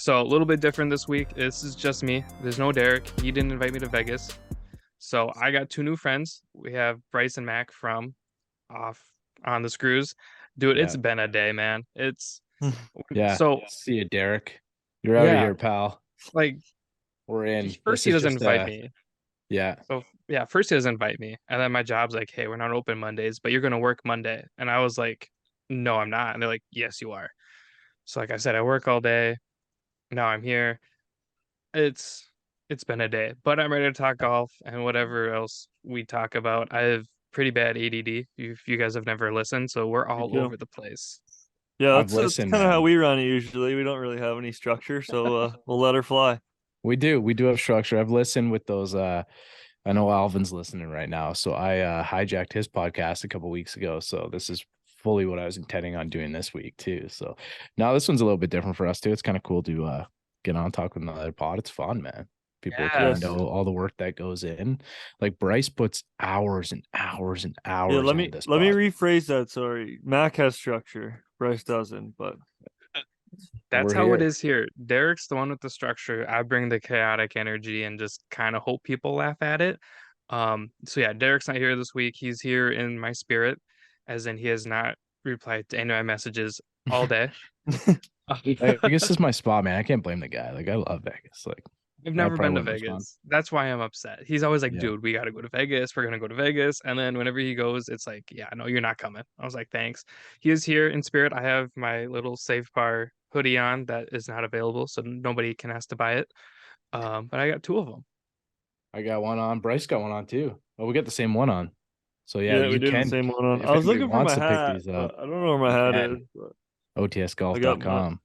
So a little bit different this week. This is just me. There's no Derek. He didn't invite me to Vegas. So I got two new friends. We have Bryce and Mac from off on the screws. Dude, Yeah. it's been a day, man. It's Yeah. so See you, Derek. You're out of yeah, here, pal. like We're in. first This he is doesn't just invite me. yeah. So yeah, first he doesn't invite me. And then my job's like, hey, we're not open Mondays, but you're gonna work Monday. And I was like, no, I'm not. And they're like, yes, you are. So like I said, I work all day. Now I'm here. It's it's been a day, but I'm ready to talk golf and whatever else we talk about. I have pretty bad ADD. If you guys have never listened, so we're Me all too. over the place. Yeah, I've that's listened, kind of how man. we run it usually. We don't really have any structure, so we'll let her fly. We do. We do have structure. I've listened with those I know Alvin's listening right now. So I hijacked his podcast a couple weeks ago. So this is fully what I was intending on doing this week too. So now this one's a little bit different for us too. It's kind of cool to get on talk with another pod. It's fun, man. People kind of Yes. Yes. know all the work that goes in. Like Bryce puts hours and hours and Yeah, hours let into me this let me pod. rephrase that. Sorry, Mac has structure. Bryce doesn't, but That's We're how it here. is here. Derek's the one with the structure. I bring the chaotic energy and just kind of hope people laugh at it. So yeah, Derek's not here this week. He's here in my spirit, as in he has not replied to any of my messages all day. Vegas is my spot, man. I can't blame the guy. Like I love Vegas. Like I've I never probably been to wouldn't respond. Vegas. That's why I'm upset. He's always like, Yeah. dude, we got to go to Vegas. We're going to go to Vegas. And then whenever he goes, it's like, yeah, no, you're not coming. I was like, thanks. He is here in spirit. I have my little Safe Bar hoodie on that is not available, so nobody can ask to buy it. But I got two of them. I got one on. Bryce got one on too. Well, we got the same one on. So yeah, yeah, we you do the can same one on. if I was anybody looking for wants my to pick hat, these up, but I don't know where my you hat can. is. But I got my OTSGolf.com.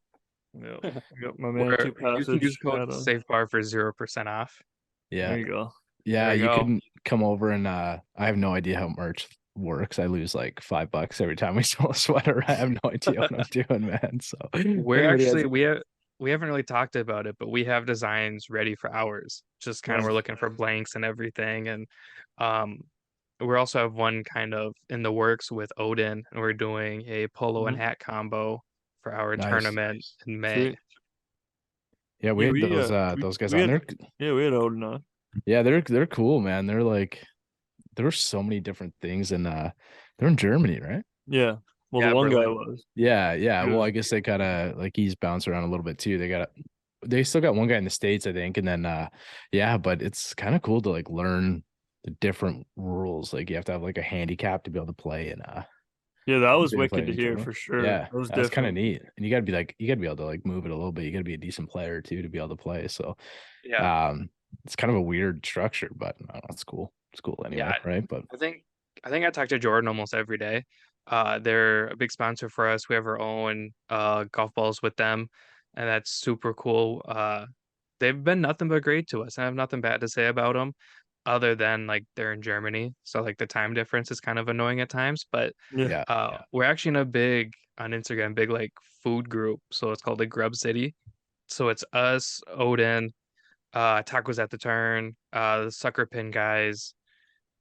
yeah, I got my man Where two you can use passage code hat on. Safe Bar for 0% off. Yeah. There you go. Yeah, There you you go. couldn't come over and I have no idea how merch works. I lose like $5 every time we sell a sweater. I have no idea what I'm doing, man. So if We're anybody has actually we haven't really talked about it, but we have designs ready for ours. Just kind of Nice. we're looking for blanks and everything, and um, we also have one kind of in the works with Odin, and we're doing a polo and Mhm. hat combo for our nice. tournament in May. Sweet. Yeah, we Yeah, had we those guys we on had there. yeah we had Odin on. Yeah, they're cool, man. They're like there were so many different things and they're in Germany, right? Yeah. Well, the Yeah, one guy Berlin. was. Yeah, yeah. He Well, was I guess they gotta like he's bounced around a little bit too. They still got one guy in the States, I think, and then yeah, but it's kind of cool to like learn the different rules. Like you have to have like a handicap to be able to play and Yeah, that was be able to play wicked in to the hear tournament. for sure. Yeah, That was that's kind of different. neat. And you gotta be able to like move it a little bit. You gotta be a decent player too to be able to play. So Yeah, um it's kind of a weird structure, but I don't know, it's cool. It's cool yeah. anyway, right? But I think I think I talk to Jordan almost every day. They're a big sponsor for us. We have our own golf balls with them, and that's super cool. They've been nothing but great to us. I have nothing bad to say about them, other than like they're in Germany, so like the time difference is kind of annoying at times. But Yeah. yeah, we're actually in a big on Instagram, big like food group. So it's called the Grub City. So it's us, Odin, Tacos at the Turn, the Sucker Pin guys,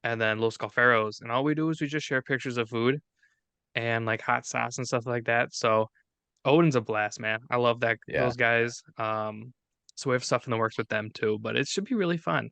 and then Los Golferos. And all we do is we just share pictures of food and like hot sauce and stuff like that. So Odin's a blast, man. I love that yeah. those guys. So we have stuff in the works with them too, but it should be really fun.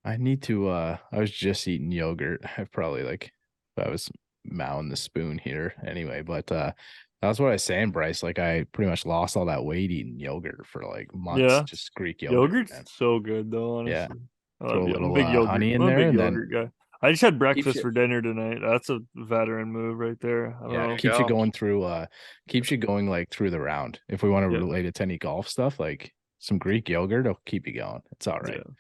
I need to I was just eating yogurt. I probably like if I was mowing the spoon here anyway, but that's what I was saying, Bryce. Like I pretty much lost all that weight eating yogurt for like months, Yeah. just Greek yogurt, Yogurt's man. so good though, Yeah. honestly. Throw a I'm a little big yogurt. honey in I'm a there big and then yogurt guy. I just had keeps breakfast you for dinner tonight. That's a veteran move right there. I don't yeah, There know. you keeps you go. going through keeps you going like through the round. If we want to Yeah. relate it to any golf stuff, like some Greek yogurt will keep you going. It's all right. Yeah.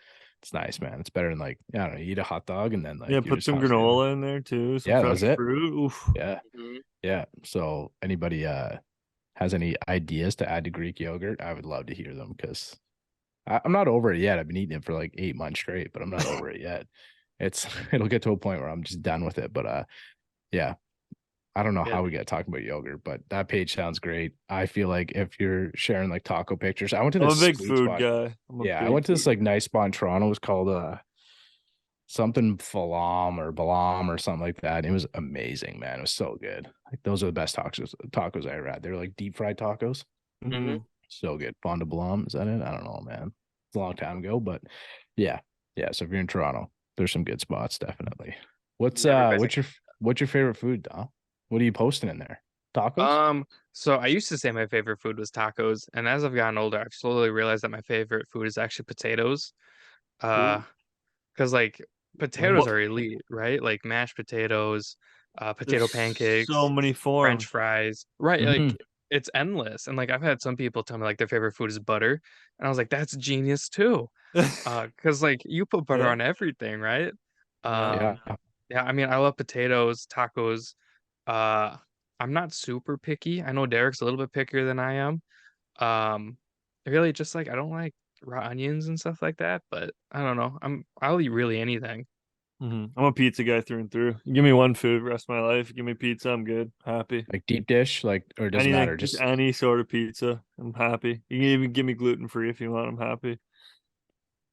It's nice, man. It's better than like, I don't know, you eat a hot dog and then Yeah, like you're put just some hungry. granola in there too, some Yeah, that was fresh it. fruit. Oof. Yeah. Mhm. Yeah. So anybody has any ideas to add to Greek yogurt, I would love to hear them because I'm not over it yet. I've been eating it for like 8 months straight, but I'm not over it yet. It's it'll get to a point where I'm just done with it. But yeah, I don't know Yeah, how we got talking about yogurt, but that page sounds great. I feel like if you're sharing like taco pictures, I went to I'm a this big sweet food spot. guy. I'm a Yeah, I big went to this food. like nice spot in Toronto. It was called something Falam or Balam or something like that. It was amazing, man. It was so good. Like those are the best tacos I ever had. They were like deep fried tacos. Mm-hmm. So good. Fond du Blanc, is that it? I don't know, man. It's a long time ago, but yeah. Yeah. So if you're in Toronto, there's some good spots, definitely. What's Never been. what's your favorite food, Dom? What are you posting in there? Tacos? So I used to say my favorite food was tacos, and as I've gotten older, I've slowly realized that my favorite food is actually potatoes. Uh, Ooh. because like potatoes What? are elite, right? Like mashed potatoes, potato There's so pancakes, many French forms. fries, right? Mm-hmm. Like it's endless. And like I've had some people tell me like their favorite food is butter, and I was like, that's genius too. Because like you put butter Yeah. on everything, right? Yeah. Yeah. Um, yeah, I mean I love potatoes, tacos. Uh, I'm not super picky. I know Derek's a little bit pickier than I am. Um, really just like I don't like raw onions and stuff like that, but I don't know. I'll eat really anything. I'm a pizza guy through and through. You give me one food, rest of my life. Give me pizza, I'm good, happy. Like deep dish, like, or it doesn't matter. Anything, just Just any sort of pizza, I'm happy. You can even give me gluten free if you want. I'm happy.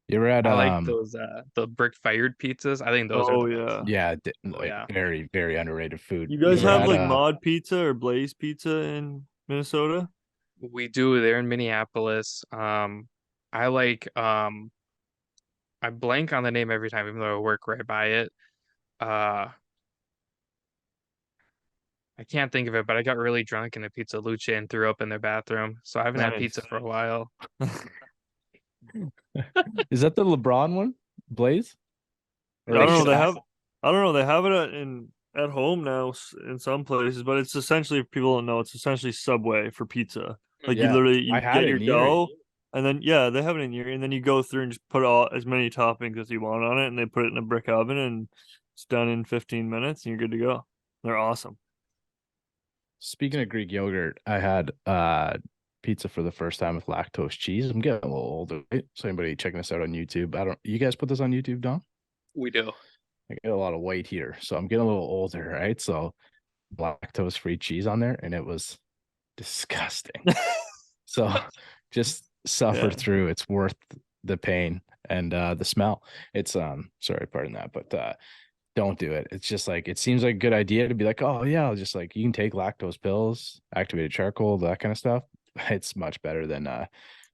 you ever had I like those the brick fired pizzas. I think those are Oh the best. yeah. yeah, Oh like yeah. very, very underrated food. You You guys ever have had like mod pizza or blaze pizza in Minnesota? We do. They're in Minneapolis. I like I blank on the name every time, even though I work right by it. Uh I can't think of it, but I got really drunk in a Pizza Luce and threw up in their bathroom. So I haven't had pizza Nice. for a while. is that the LeBron one? Blaze? I Or don't like know. They Shaq? have, I don't know. They have it at home now in some places, but it's essentially, if people don't know, it's essentially Subway for pizza. Like you Yeah. literally I you had get it your in Erie. dough, and then yeah, they have it in your, and then you go through and just put all as many toppings as you want on it, and they put it in a brick oven, and it's done in 15 minutes, and you're good to go. They're awesome. Speaking of Greek yogurt, I had pizza for the first time with lactose cheese. I'm getting a little older, right? So anybody checking this out on YouTube, I don't you guys put this on YouTube, Don? We do. I get a lot of weight here. So I'm getting a little older, right? So lactose free cheese on there, and it was disgusting. So just suffer Yeah. through. It's worth the pain and the smell. It's sorry, pardon that, but don't do it. It's just like it seems like a good idea to be like, oh yeah, I'll just like you can take lactose pills, activated charcoal, that kind of stuff. It's much better than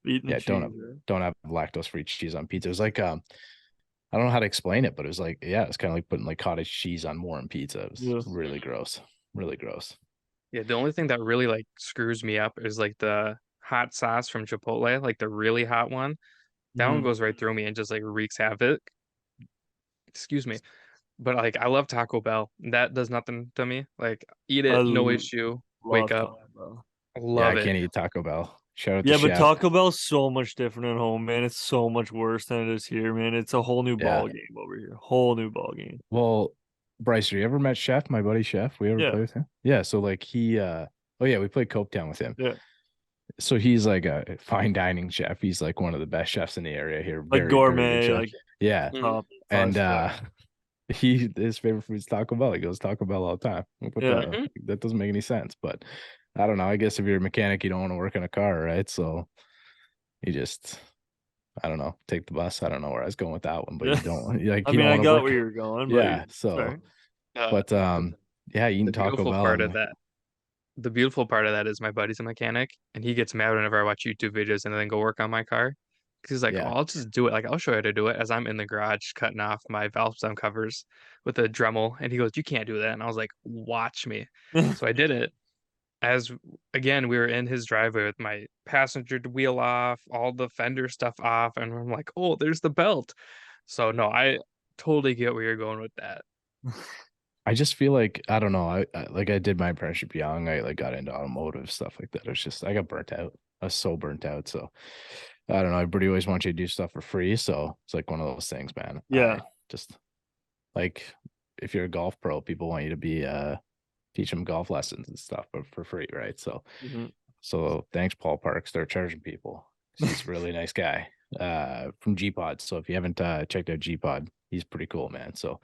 Eating the yeah, cheese, right? don't have lactose free cheese on pizza. It was like I don't know how to explain it, but it was like yeah, it's kind of like putting like cottage cheese on warm pizza. It was Yeah. really gross. Really gross. Yeah, the only thing that really like screws me up is like the hot sauce from Chipotle, like the really hot one. That one Mhm. goes right through me and just like wreaks havoc. Excuse me. But like I love Taco Bell. That does nothing to me. Like eat I it, no issue. Wake love up. Taco Bell. I Yeah, love I it. can't eat Taco Bell. Shout out to Yeah, but Chef. Taco Bell's so much different at home, man. It's so much worse than it is here, man. It's a whole new Yeah. ball game over here. Whole new ball game. Well, Bryce, you ever met Chef, my buddy Chef? We ever Yeah, play with him? Yeah, so like he oh yeah, we played Copetown with him. yeah. So he's like a fine dining chef. He's like one of the best chefs in the area here. Like Very, very good gourmet, chef. like Yeah. Mhm. top five And star. his favorite food is Taco Bell. He goes Taco Bell all the time. Like, what Yeah. the Mhm. that doesn't make any sense. But I don't know. I guess if you're a mechanic, you don't want to work in a car, right? So you just I don't know, take the bus. I don't know where I was going with that one, but Yeah. you don't like I you mean, don't I want to got work. where you're going, but Yeah. So sorry. Uh, but yeah, eating the Taco beautiful Bell. part I'm of like, that, the beautiful part of that is my buddy's a mechanic and he gets mad whenever I watch YouTube videos and then go work on my car. 'Cause he's like, oh, yeah. I'll just do it. Like, I'll show you how to do it as I'm in the garage cutting off my valve stem covers with a Dremel. And he goes, you can't do that. And I was like, watch me. So I did it. As again, we were in his driveway with my passenger wheel off, all the fender stuff off, and I'm like, oh, there's the belt. So no, I totally get where you're going with that. I just feel like I don't know. I like I did my apprenticeship young. I like got into automotive stuff like that. It's just I got burnt out. I was so burnt out. So I don't know. Everybody always wants you to do stuff for free. So it's like one of those things, man. Yeah. I just like if you're a golf pro, people want you to be teach them golf lessons and stuff, but for free, right? So Mhm. so thanks, Paul Parks. They're charging people. He's a really nice guy from G Pod. So if you haven't checked out G Pod, he's pretty cool, man. So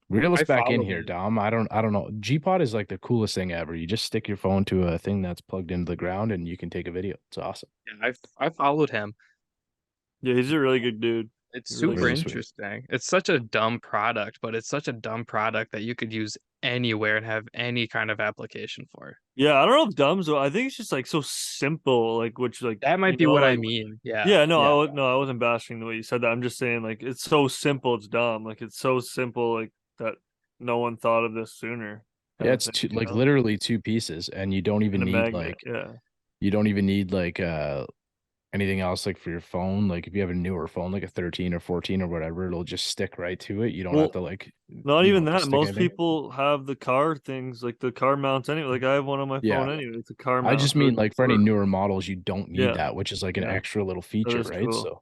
reel us I back in follow here, him. Dom. I don't know. G Pod is like the coolest thing ever. You just stick your phone to a thing that's plugged into the ground and you can take a video. It's awesome. Yeah, I followed him. Yeah, he's a really good dude. It's It really super Really is. sweet. interesting. It's such a dumb product, but it's such a dumb product that you could use anywhere and have any kind of application for. Yeah, I don't know if dumb's. I think it's just like so simple, like which like That might be what I like mean. Yeah. yeah, no, Yeah. I wasn't bashing the way you said that. I'm just saying like it's so simple, it's dumb. Like it's so simple, like that no one thought of this sooner, kind Yeah, of it's thing, two, you like know? literally two pieces, and you don't And even a need magnet, like yeah. anything else like for your phone. Like if you have a newer phone, like a 13 or 14 or whatever, it'll just stick right to it. You don't have Well, to like not you don't even have to that. stick Most anything. people have the car things, like the car mounts anyway. Like I have one on my Yeah. phone anyway. It's a car I mount, just so mean it like for any works. newer models, you don't need Yeah, that, which is like an yeah, extra little that feature, is right? cool. So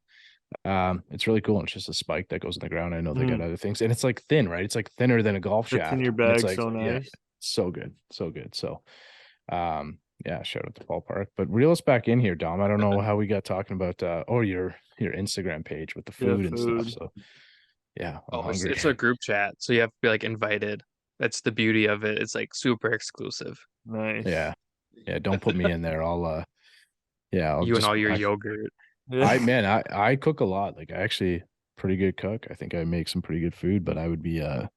it's really cool. And it's just a spike that goes in the ground. I know they got Mhm. other things, and it's like thin, right? It's like thinner than a golf Fits in shaft, your and it's bag like so yeah, nice. so good, so good. So yeah, shout out to ballpark. But reel us back in here, Dom. I don't know how we got talking about your Instagram page with the Yeah, food and stuff. food. So yeah, I'm Oh, hungry. it's a group chat, so you have to be like invited. That's the beauty of it. It's like super exclusive. Nice. Yeah, yeah. Don't put me in there. I'll You and just all your yogurt. I Yeah. man, I cook a lot. Like I actually pretty good cook. I think I make some pretty good food, but I would be I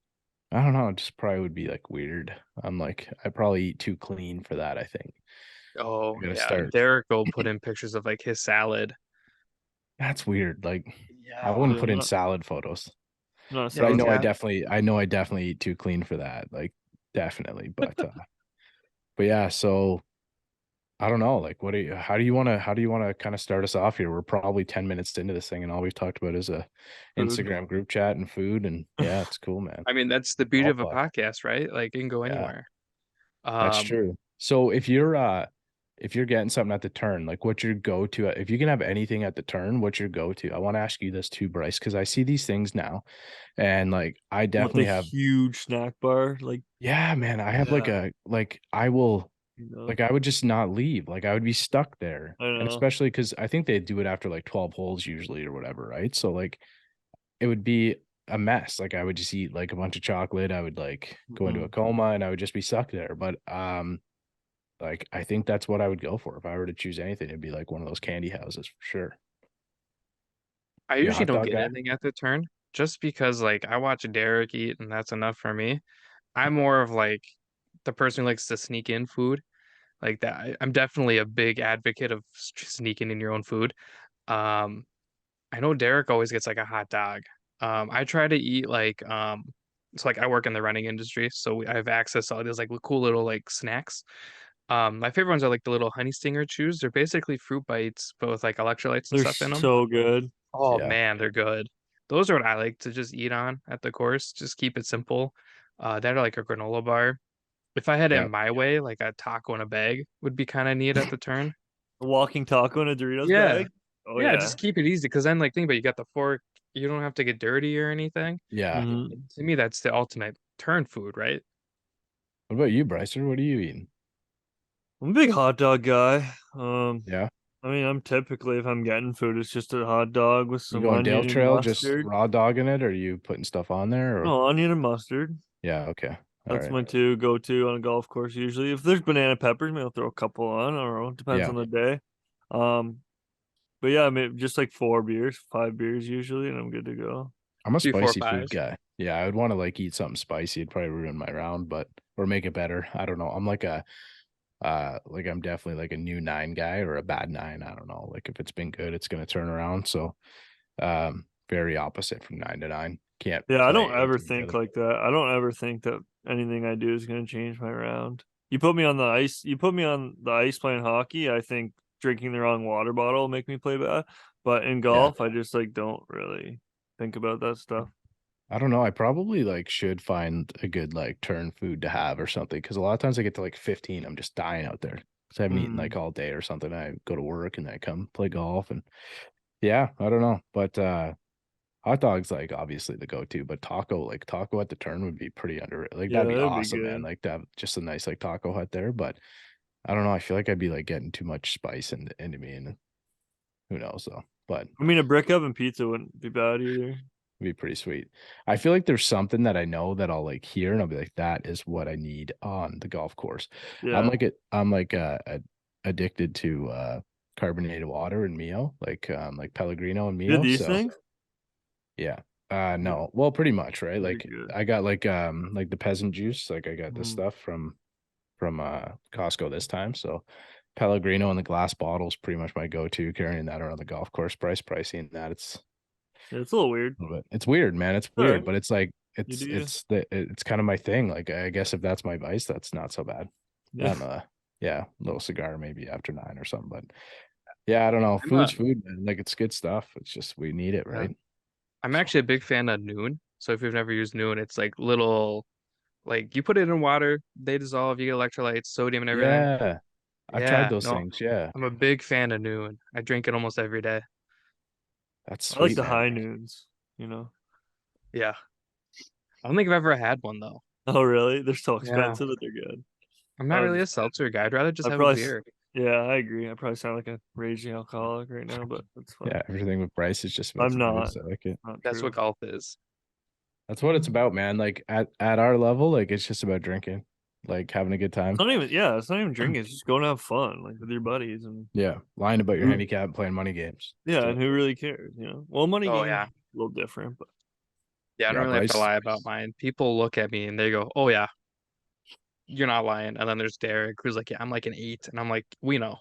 don't know, it just probably would be like weird. I'm like I probably eat too clean for that, I think. I Oh gotta yeah, start. Derek will put in pictures of like his salad. That's weird. Like I Yeah. wouldn't Yeah, put in not salad photos, not a but Yeah, salad. I know I definitely eat too clean for that. Like definitely. But yeah, so I don't know. Like what do you how do you want to kind of start us off here? We're probably 10 minutes into this thing and all we've talked about is a Food. Instagram group chat and food and yeah, it's cool, man. I mean that's the beauty All of a talk. podcast, right? Like it can go Yeah. anywhere. That's Um, true. So if you're getting something at the turn, like what's your go-to? If you can have anything at the turn, what's your go-to? I want to ask you this too, Bryce, because I see these things now and like I What the definitely have huge snack bar? Like, yeah, man, I have like yeah, a like I will you know, like I would just not leave. Like I would be stuck there. I And know. especially because I think they do it after like 12 holes usually or whatever, right? So like it would be a mess. Like I would just eat like a bunch of chocolate. I would like go into a Mhm. coma and I would just be stuck there. But like I think that's what I would go for if I were to choose anything. It'd be like one of those candy houses for sure. I You a usually hot don't dog get guy? anything at the turn just because like I watch Derek eat and that's enough for me. I'm more of like the person who likes to sneak in food like that. I'm definitely a big advocate of sneaking in your own food. Um, I know Derek always gets like a hot dog. I try to eat like so like I work in the running industry, so I have access to all these like cool little like snacks. My favorite ones are like the little honey stinger chews. They're basically fruit bites, but with like electrolytes and They're stuff in them. so good. Oh Yeah. man, they're good. Those are what I like to just eat on at the course. Just keep it simple. That are like a granola bar. If I had it Yeah. my way, like a taco in a bag would be kind of neat at the turn. A walking taco in a Doritos Yeah. bag. Oh Yeah, yeah. just keep it easy because then like think about it, you got the fork, you don't have to get dirty or anything. Yeah. Hmm. To me, that's the ultimate turn food, right? What about you, Brycer? What are you eating? I'm a big hot dog guy. Yeah. I mean, I'm typically if I'm getting food, it's just a hot dog with You some going Dale onion and Trail, just mustard. raw dogging it, or are you putting stuff on there? Or No, onion and mustard. yeah, okay. All That's right. my two go-to on a golf course usually. If there's banana peppers, maybe I'll throw a couple on. I don't know. Depends Yeah. on the day. Um, but yeah, I mean, just like 4 beers, 5 beers usually, and I'm good to go. I'm a Do four, spicy five. food guy. Yeah, I would want to like eat something spicy. It'd probably ruin my round, but or make it better. I don't know. I'm like a like I'm definitely like a new nine guy or a bad nine. I don't know. Like if it's been good, it's gonna turn around. So very opposite from 9 to 9. Can't Yeah, I don't play ever 18 think together. like that. I don't ever think that anything I do is going to change my round. You put me on the ice, you put me on the ice playing hockey, I think drinking the wrong water bottle will make me play bad. But in Yeah. golf, I just like don't really think about that stuff. I don't know. I probably like should find a good like turn food to have or something because a lot of times I get to like 15, I'm just dying out there because I haven't eaten like Mm. all day or something. I go to work and then I come play golf and yeah, I don't know. But hot dogs like obviously the go-to, but taco at the turn would be pretty underrated. Like Yeah, that'd be that'd be awesome, man. good. Like to have just a nice like taco hut there. But I don't know. I feel like I'd be like getting too much spice into me and who knows though. But I mean, a brick oven pizza wouldn't be bad either. be pretty sweet. I feel like there's something that I know that I'll like hear and I'll be like, that is what I need on the golf course. Yeah. I'm like addicted to carbonated water and Mio, like Pellegrino and Did Mio. these So things? Yeah. No. Well, pretty much, right? Pretty Like good. I got like the peasant juice. Like I got this Mm. stuff from Costco this time. So Pellegrino in the glass bottle is pretty much my go-to, carrying that around the golf course. Pricing that Yeah, it's a little weird. it's weird, man. It's All weird, right. but it's like You do you. it's kind of my thing. Like I guess if that's my vice, that's not so bad. Yeah. Yeah, little cigar maybe after 9 or something. But yeah, I don't know. I'm a Food's food, man. Like it's good stuff. It's just we need it, yeah. right? I'm So actually a big fan of Noon. So if you've never used Noon, it's like little like you put it in water, they dissolve, you get electrolytes, sodium and everything. yeah, I've tried Yeah, those no, things. Yeah, I'm a big fan of Noon. I drink it almost every day. that's I like sweet, the man. high noons, you know. Yeah. I don't think I've ever had one though. Oh, really? They're so Yeah. expensive, but they're good. I'm not I really a was, seltzer guy. I'd rather just I have a probably, beer. yeah, I agree. I probably sound like a raging alcoholic right now, but that's fine. Yeah, everything with Bryce is just about I'm the not. booze. I like it. Not That's what true. golf is. That's what it's about, man. Like at our level, like it's just about drinking, like having a good It's time. not even, yeah, it's not even drinking. It's just going to have fun, like with your buddies, and Yeah, lying about your who, handicap and playing money games. yeah, So and who really cares, you know? Well, money Oh games yeah. a little different, but Yeah, I don't yeah, really have to Bryce. lie about mine. People look at me and they go, "Oh yeah, you're not lying." And then there's Derek who's like, "Yeah, I'm like an 8." And I'm like, "We know.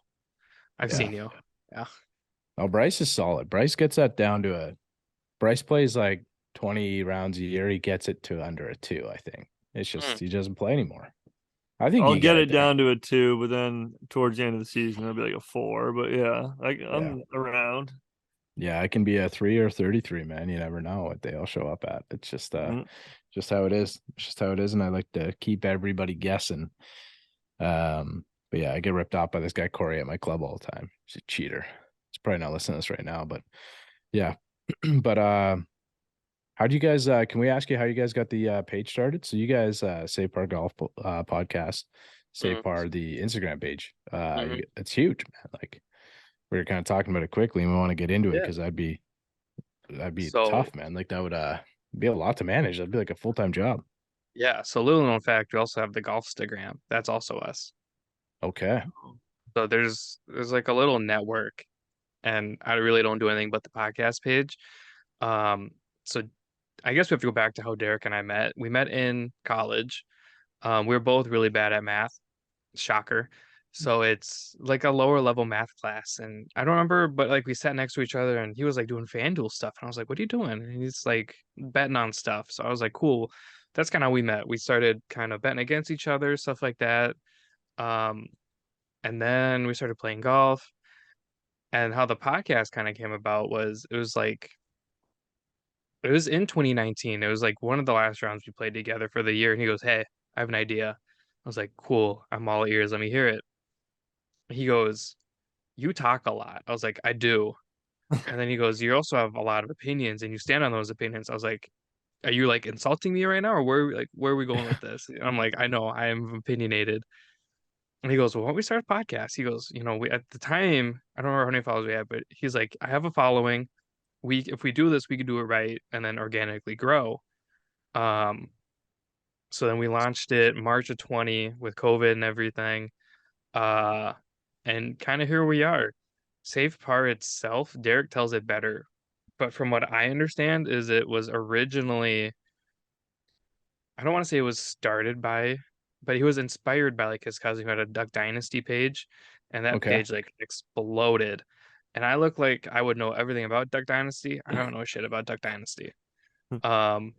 I've Yeah. seen you." Yeah. Oh, Bryce is solid. Bryce gets that down to a. Bryce plays like 20 rounds a year. He gets it to under a 2. I think it's just Mm. he doesn't play anymore. I think I'll you get get it it down. down to a 2. But then towards the end of the season, it'll be like a 4. But yeah, Yeah. I'm around. Yeah, I can be a 3 or 33, man. You never know what they all show up at. It's Mhm. just how it is. It's just how it is. And I like to keep everybody guessing. But yeah, I get ripped off by this guy Corey at my club all the time. He's a cheater. He's probably not listening to this right now, but yeah. But how do you guys can we ask you how you guys got the page started? So you guys Save Par Golf podcast, Save Mm. Par the Instagram page. Mhm. It's huge, man. Like we were kind of talking about it quickly and we want to get into it Yeah. because that'd be So tough, man. Like that would be a lot to manage. That'd be like a full-time job. yeah, so little known fact, we also have the Golfstagram. That's also us. Okay. So there's like a little network, and I really don't do anything but the podcast page. So I guess we have to go back to how Derek and I met. We met in college. We were both really bad at math. Shocker. So it's like a lower level math class. And I don't remember, but like we sat next to each other and he was like doing FanDuel stuff. And I was like, what are you doing? And he's like betting on stuff. So I was like, cool. That's kind of how we met. We started kind of betting against each other, stuff like that. Um, and then we started playing golf. And how the podcast kind of came about was it was in 2019. It was like one of the last rounds we played together for the year. And he goes, hey, I have an idea. I was like, cool. I'm all ears. Let me hear it. He goes, you talk a lot. I was like, I do. And then he goes, you also have a lot of opinions and you stand on those opinions. I was like, are you like insulting me right now? Or where are we going with this? And I'm like, I know I am opinionated. And he goes, well, why don't we start a podcast? He goes, we at the time, I don't remember how many followers we had, but he's like, I have a following. If we do this, we can do it right and then organically grow. Um, so then we launched it March of 20 with COVID and everything. Uh, and kind of here we are. Save Par itself, Derek tells it better. But from what I understand, is it was originally, I don't want to say it was started by, but he was inspired by like his cousin who had a Duck Dynasty page, and that Okay. page like exploded. And I look like I would know everything about Duck Dynasty. I don't know shit about Duck Dynasty. Um,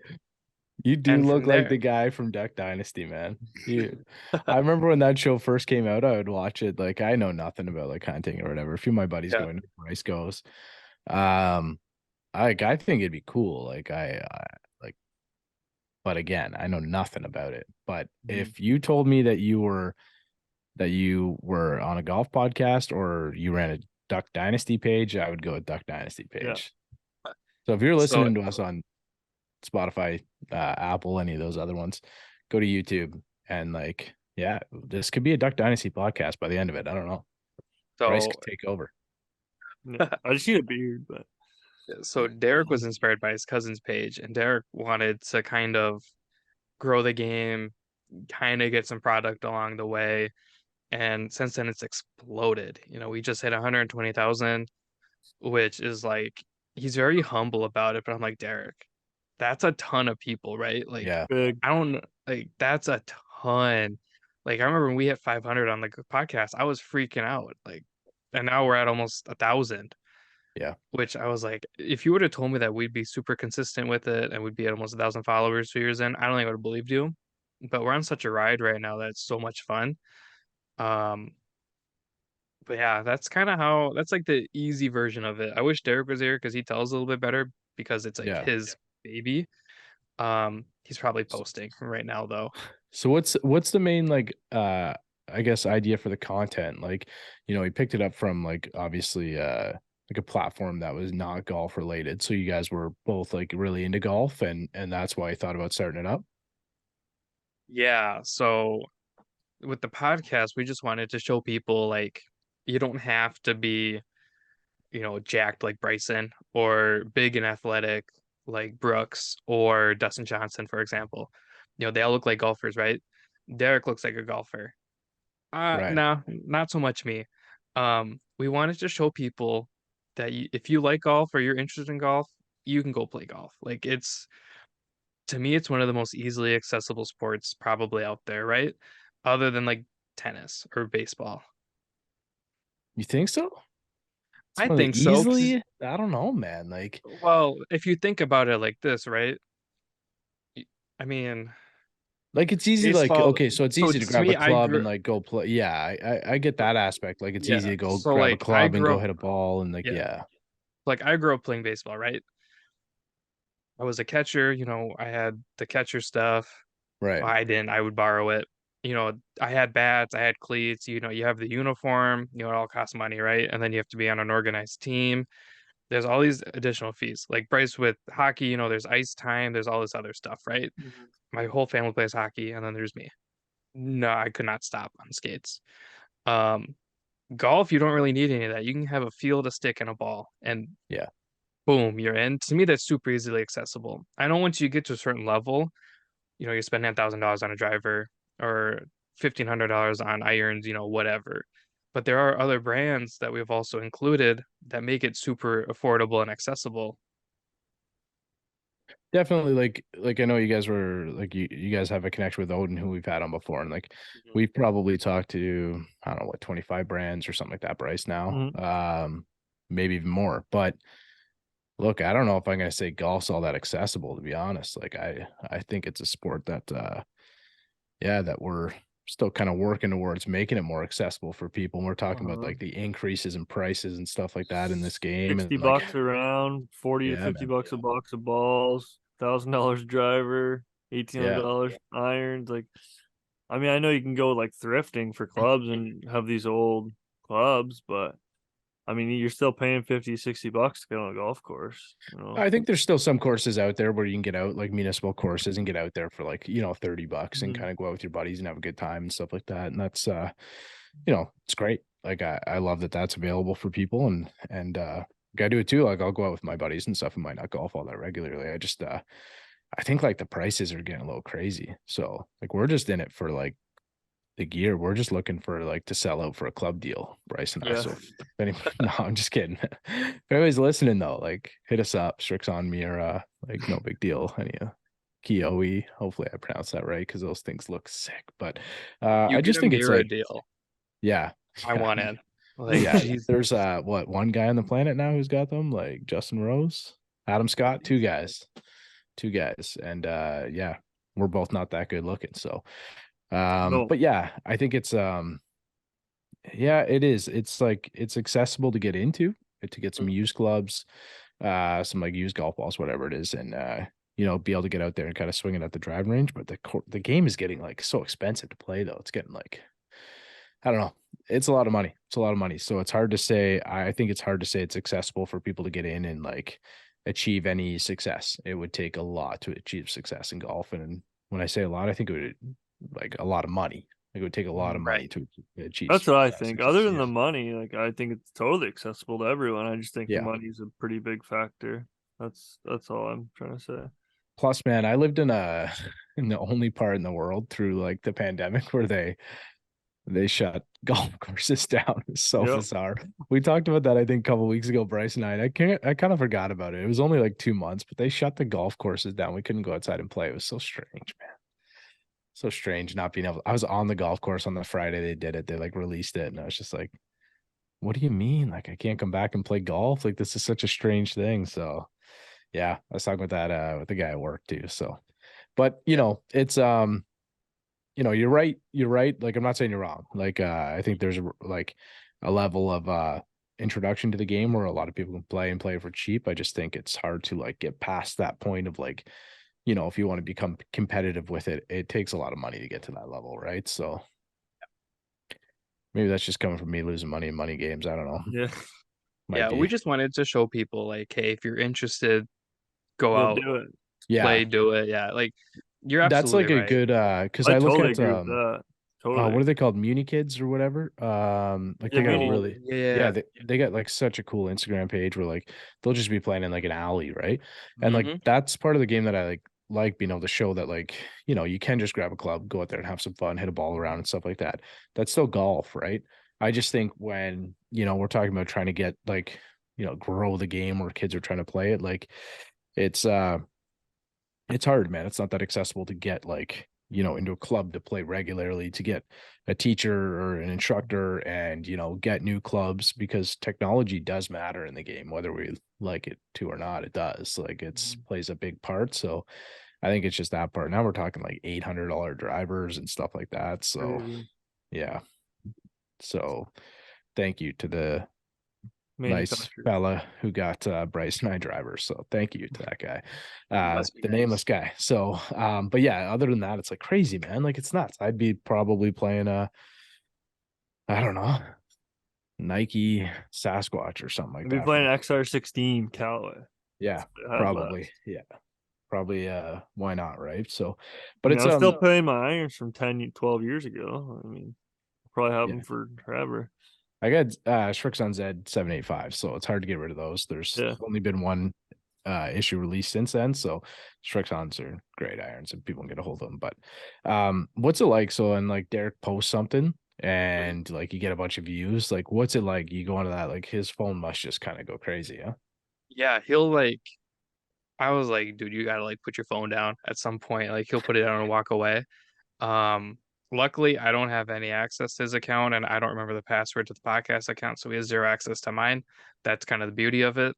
You do and look from like there, the guy from Duck Dynasty, man. I remember when that show first came out, I would watch it. Like I know nothing about like hunting or whatever. A few of my buddies yeah, go into Bryce goes. Um, I think it'd be cool. I like, but again, I know nothing about it. But Mhm. if you told me that you were on a golf podcast or you ran a Duck Dynasty page, I would go with Duck Dynasty Yeah. page. So if you're so listening to us on Spotify, Apple, any of those other ones, go to YouTube and like, yeah, this could be a Duck Dynasty podcast by the end of it. I don't know. Bryce so could take over. Yeah. I just need a beard, but so Derek was inspired by his cousin's page, and Derek wanted to kind of grow the game, kind of get some product along the way. And since then, it's exploded. We just hit 120,000, which is like he's very humble about it, but I'm like, Derek, that's a ton of people, right? Like, Yeah. Big. I don't like that's a ton. Like, I remember when we hit 500 on the podcast, I was freaking out. Like, and now we're at almost 1,000, Yeah. which I was like, if you would have told me that we'd be super consistent with it and we'd be at almost 1,000 followers 2 years in, I don't think I would have believed you. But we're on such a ride right now that it's so much fun. Um, but yeah, that's kind of how that's like the easy version of it. I wish Derek was here because he tells a little bit better because it's like Yeah. his baby. He's probably posting right now though. So what's the main like I guess idea for the content? Like, he picked it up from like obviously like a platform that was not golf related. So you guys were both like really into golf and that's why I thought about starting it up. Yeah, so with the podcast, we just wanted to show people like you don't have to be, jacked like Bryson or big and athletic like Brooks or Dustin Johnson, for example. They all look like golfers, right? Derek looks like a golfer. Right. No, not so much me. We wanted to show people that if you like golf or you're interested in golf, you can go play golf. Like to me, it's one of the most easily accessible sports probably out there, right? Other than like tennis or baseball. You think so? It's I one of the think so, 'cause easily, I don't know, man. Like well, if you think about it like this, right? Y- I mean, it's easy, like, baseball. okay, so it's So easy to to grab a me, I club and grew. like go play. Yeah, I get that aspect. Like it's easy Yeah. to go So grab a like I club and grew go up. hit a ball and like Yeah. yeah. Like I grew up playing baseball, right? I was a catcher. I had the catcher stuff. Right. Well, I didn't. I would borrow it. I had bats, I had cleats. You have the uniform. It all costs money, right? And then you have to be on an organized team. There's all these additional fees. Like Bryce with hockey, there's ice time. There's all this other stuff, right? Mhm. My whole family plays hockey, and then there's me. No, I could not stop on skates. Um, Golf, you don't really need any of that. You can have a field, a stick, and a ball, and Yeah. boom, you're in. To me, that's super easily accessible. I know once you get to a certain level, you're spending $1,000 on a driver or $1,500 on irons, whatever. But there are other brands that we've also included that make it super affordable and accessible. Definitely, like I know you guys were like you guys have a connection with Odin who we've had on before, and like Mhm. we've probably talked to I don't know what 25 brands or something like that, Bryce now. Mhm. Maybe even more. But look, I don't know if I'm gonna say golf's all that accessible, to be honest. Like I think it's a sport that yeah, that we're still kind of working towards making it more accessible for people. And we're talking about Uh-huh. like the increases in prices and stuff like that in this game. 60 And like, bucks around, 40 to yeah, 50 man. bucks a box of balls, $1,000 driver, Yeah. $1,800 irons. Like, I mean, I know you can go like thrifting for clubs and have these old clubs, but I mean, you're still paying 50, 60 bucks to get on a golf course, I think there's still some courses out there where you can get out, like municipal courses, and get out there for like, $30 and Mhm. kind of go out with your buddies and have a good time and stuff like that. And that's it's great. Like I love that that's available for people and I do it too. Like I'll go out with my buddies and stuff and might not golf all that regularly. I think like the prices are getting a little crazy. So like we're just in it for like the gear. We're just looking for like to sell out for a club deal, Bryce and I. Yeah. So if anyone, no, I'm just kidding. If anybody's listening though, like hit us up, Strix on me or like no big deal. Any Kioi. Hopefully I pronounced that right because those things look sick. But You I get just a think it's Mira like, deal. yeah. I Yeah. want in. Like, Yeah. There's Jesus. what one guy on the planet now who's got them, like Justin Rose, Adam I Scott, think two so. guys. Two guys. And yeah, we're both not that good looking. So No. but yeah, I think it's yeah, it is. It's like it's accessible to get into, to get some Mhm. used clubs, some like used golf balls, whatever it is, and be able to get out there and kind of swing it at the driving range. But the game is getting like so expensive to play though. It's getting like I don't know. It's a lot of money. It's a lot of money. So it's hard to say. I think it's hard to say it's accessible for people to get in and like achieve any success. It would take a lot to achieve success in golf. And when I say a lot, I think it would like a lot of money. It would take a lot of money Right. to achieve That's what I think. Other success. than Yeah. the money, like I think it's totally accessible to everyone. I just think the Yeah. money's a pretty big factor. That's all I'm trying to say. Plus, man, I lived in in the only part in the world through like the pandemic where They shut golf courses down. It's so Yep. bizarre. We talked about that, I think, a couple weeks ago, Bryce and I. I kind of forgot about it. It was only like 2 months, but they shut the golf courses down. We couldn't go outside and play. It was so strange, man. So strange not being able. I was on the golf course on the Friday they did it. They like released it, and I was just like, "What do you mean? Like I can't come back and play golf? Like this is such a strange thing." So, yeah, I was talking with that with the guy at work too. So, but it's you're right. You're right. Like, I'm not saying you're wrong. Like, I think there's like a level of introduction to the game where a lot of people can play and play for cheap. I just think it's hard to like get past that point of like, if you want to become competitive with it, it takes a lot of money to get to that level, right? So maybe that's just coming from me losing money in money games. I don't know. Yeah. Might Yeah, we be. just wanted to show people like, hey, if you're interested, go Go out, do it. play, Yeah. do it. Yeah, like you're That's absolutely like a right. good because I I look totally at agree with that. Totally. what are they called? Muni kids or whatever. Like Yeah, they got Muni. Oh, really, yeah, yeah. they got like such a cool Instagram page where like they'll just be playing in like an alley, right? And like Hmm. that's part of the game that I like being able to show that like, you can just grab a club, go out there and have some fun, hit a ball around and stuff like that. That's still golf, right? I just think when, we're talking about trying to get like, grow the game where kids are trying to play it, like it's it's hard, man. It's not that accessible to get like, into a club to play regularly, to get a teacher or an instructor and, get new clubs because technology does matter in the game, whether we like it to or not, it does. Like it's plays a big part. So I think it's just that part. Now we're talking like $800 drivers and stuff like that. So Crazy. yeah. So thank you to the nice Manufacturer. fella who got Bryce and I drivers. So thank you to that guy, Must be the nice. nameless guy. So, but yeah, other than that, it's like crazy, man. Like it's nuts. I'd be probably playing I don't know, Nike Sasquatch or something like I'd be that. playing XR16 Callaway. Yeah, I had left. probably. Yeah, probably. Why not? Right. So, I but mean, it's I'm still playing my irons from 10, 12 years ago. I mean, I'll probably have yeah. them for forever. I got Shrixon Z 785, so it's hard to get rid of those. There's Yeah. only been one issue released since then, so Shrixons are great irons and people can get a hold of them. But what's it like? So, and like Derek posts something and like you get a bunch of views, like what's it like? You go into that, like his phone must just kind of go crazy, huh? Yeah, he'll like. I was like, dude, you gotta like put your phone down at some point. Like he'll put it down and walk away. Um, Luckily, I don't have any access to his account, and I don't remember the password to the podcast account, so he has zero access to mine. That's kind of the beauty of it.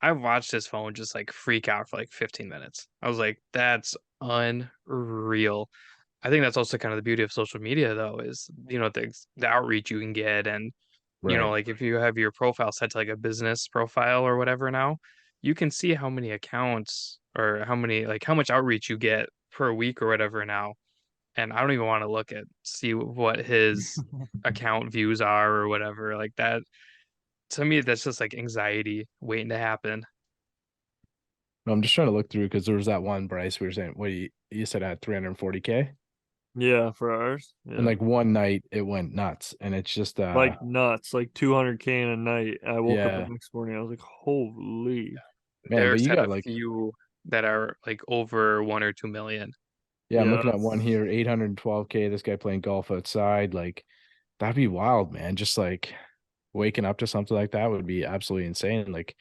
I watched his phone just like freak out for like 15 minutes. I was like, that's unreal. I think that's also kind of the beauty of social media, though, is the outreach you can get, and Right. like if you have your profile set to like a business profile or whatever now, you can see how many accounts or how much outreach you get per week or whatever now, and I don't even want to look at see what his account views are or whatever like that. To me, that's just like anxiety waiting to happen. No, I'm just trying to look through because there was that one Bryce we were saying, what you said I had 340K, Yeah, for ours. and Yeah. like one night it went nuts, and it's just Like nuts, like 200K in a night. I woke up the yeah, next morning. I was like, holy. man. But Derek's you had got a like few that are like over 1 or 2 million. yeah, I'm Yeah. looking at one here, 812K. This guy playing golf outside. Like, that'd be wild, man. Just like waking up to something like that would be absolutely insane. Like,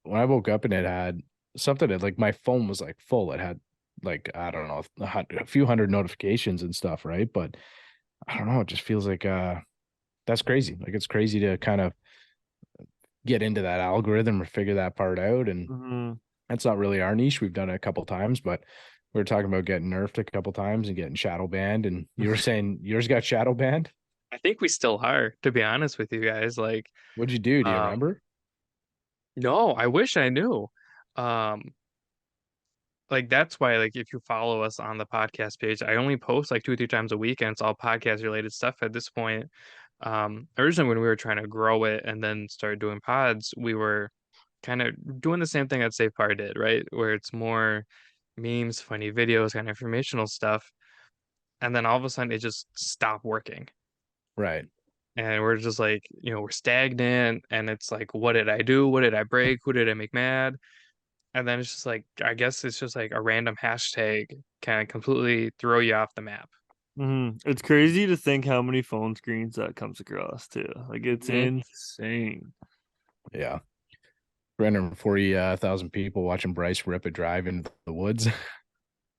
when I woke up and it had something that, like, my phone was like full. It had, like, I don't know, a few hundred notifications and stuff, right? But I don't know. It just feels like, that's crazy. Like, it's crazy to kind of get into that algorithm or figure that part out. And Hmm. that's not really our niche. We've done it a couple times, but we were talking about getting nerfed a couple times and getting shadow banned. And you were saying yours got shadow banned. I think we still are, to be honest with you guys. Like, What'd you do? Do you um, remember? no, I wish I knew. Um, like that's why, like, if you follow us on the podcast page, I only post like 2 or 3 times a week, and it's all podcast related stuff at this point. Originally when we were trying to grow it and then start doing pods, we were kind of doing the same thing that Safe Par did, right? Where it's more memes, funny videos, kind of informational stuff. And then all of a sudden it just stopped working. Right. And we're just like, we're stagnant. And it's like, what did I do? What did I break? Who did I make mad? And then it's just like, I guess it's just like a random hashtag can completely throw you off the map. It's crazy to think how many phone screens that comes across too. Like it's insane. Yeah. 340,000 people watching Bryce rip a drive into the woods.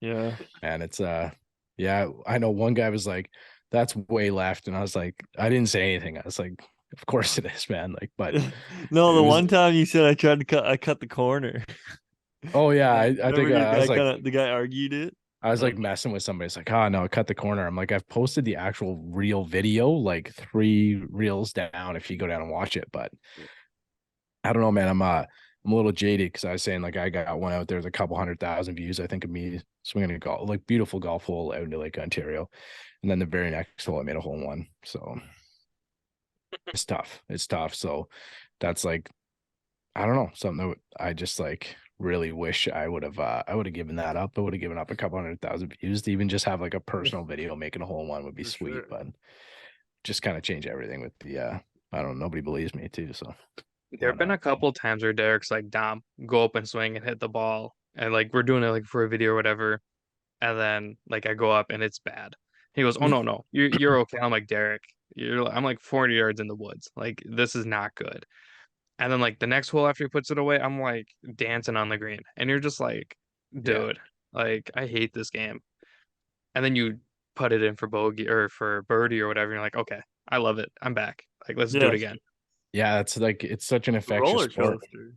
Yeah. And it's yeah, I know one guy was like, that's way left. And I was like, I didn't say anything. I was like, of course it is, man. Like, but No, it the was one time you said I cut the corner. oh yeah, Yeah. I think Remember your I was guy like the guy argued it? I was like Um, messing with somebody. It's like, oh no, cut the corner. I'm like, I've posted the actual real video, like 3 reels down if you go down and watch it. But I don't know, man. I'm a little jaded because I was saying like I got one out there with a couple 100,000 views, I think, of me swinging a golf, like beautiful golf hole out into Lake Ontario. And then the very next hole I made a hole in one. So it's tough. It's tough. So that's like, I don't know, something that I just like really wish I would have given that up. I would have given up a couple 100,000 views to even just have like a personal video making a hole in one would be for sweet, sure. but just kind of change everything with the I don't know, nobody believes me too. So There why have been not? a couple times where Derek's like, Dom, go up and swing and hit the ball. And like we're doing it like for a video or whatever. And then like I go up and it's bad. He goes, oh no, you're okay. I'm like, Derek, I'm like 40 yards in the woods. Like this is not good. And then like the next hole after he puts it away, I'm like dancing on the green. And you're just like, Yeah. dude, like I hate this game. And then you put it in for bogey or for birdie or whatever. And you're like, okay, I love it. I'm back. Like let's do it Yeah. again. Yeah, it's like it's such an infectious Roller sport. coaster.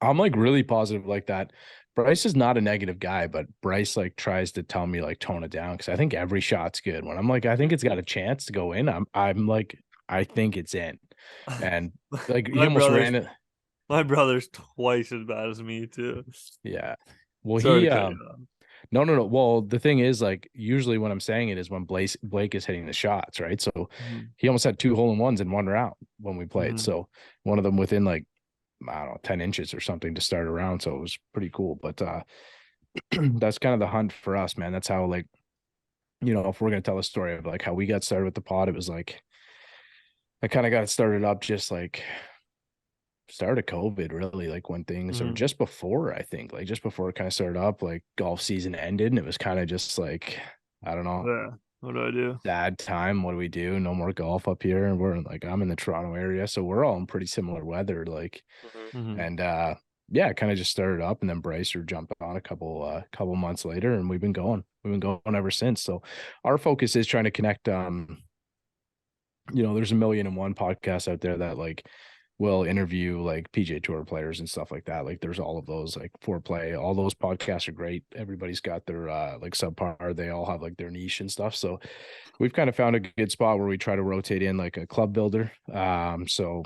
I'm like really positive like that. Bryce is not a negative guy, but Bryce like tries to tell me like tone it down because I think every shot's good. When I'm like, I think it's got a chance to go in. I'm like, I think it's in. And like he My almost brother's ran it. my brother's twice as bad as me too. Yeah. Well, Sorry he to cut you off. no, no, no. Well, the thing is, like, usually when I'm saying it is when Blake is hitting the shots, right? So Mhm. he almost had 2 hole-in-ones in one round when we played. Mhm. So one of them within like, I don't know, 10 inches or something to start a round. So it was pretty cool. But that's kind of the hunt for us, man. That's how, like, if we're gonna tell a story of like how we got started with the pod, it was like I kind of got it started up just like start of COVID, really, like when things or Mhm. just before, I think, like just before it kind of started up, like golf season ended, and it was kind of just like, I don't know, Yeah. What do I do? sad time. What do we do? No more golf up here. And we're like, I'm in the Toronto area, so we're all in pretty similar weather. Like, Mhm. Mhm. and yeah, it kind of just started up, and then Brycer jumped on a couple months later, and we've been going. We've been going ever since. So our focus is trying to connect. There's a million and one podcasts out there that like will interview like PJ Tour players and stuff like that. Like there's all of those, like foreplay, all those podcasts are great. Everybody's got their like subpar, they all have like their niche and stuff. So we've kind of found a good spot where we try to rotate in like a club builder. So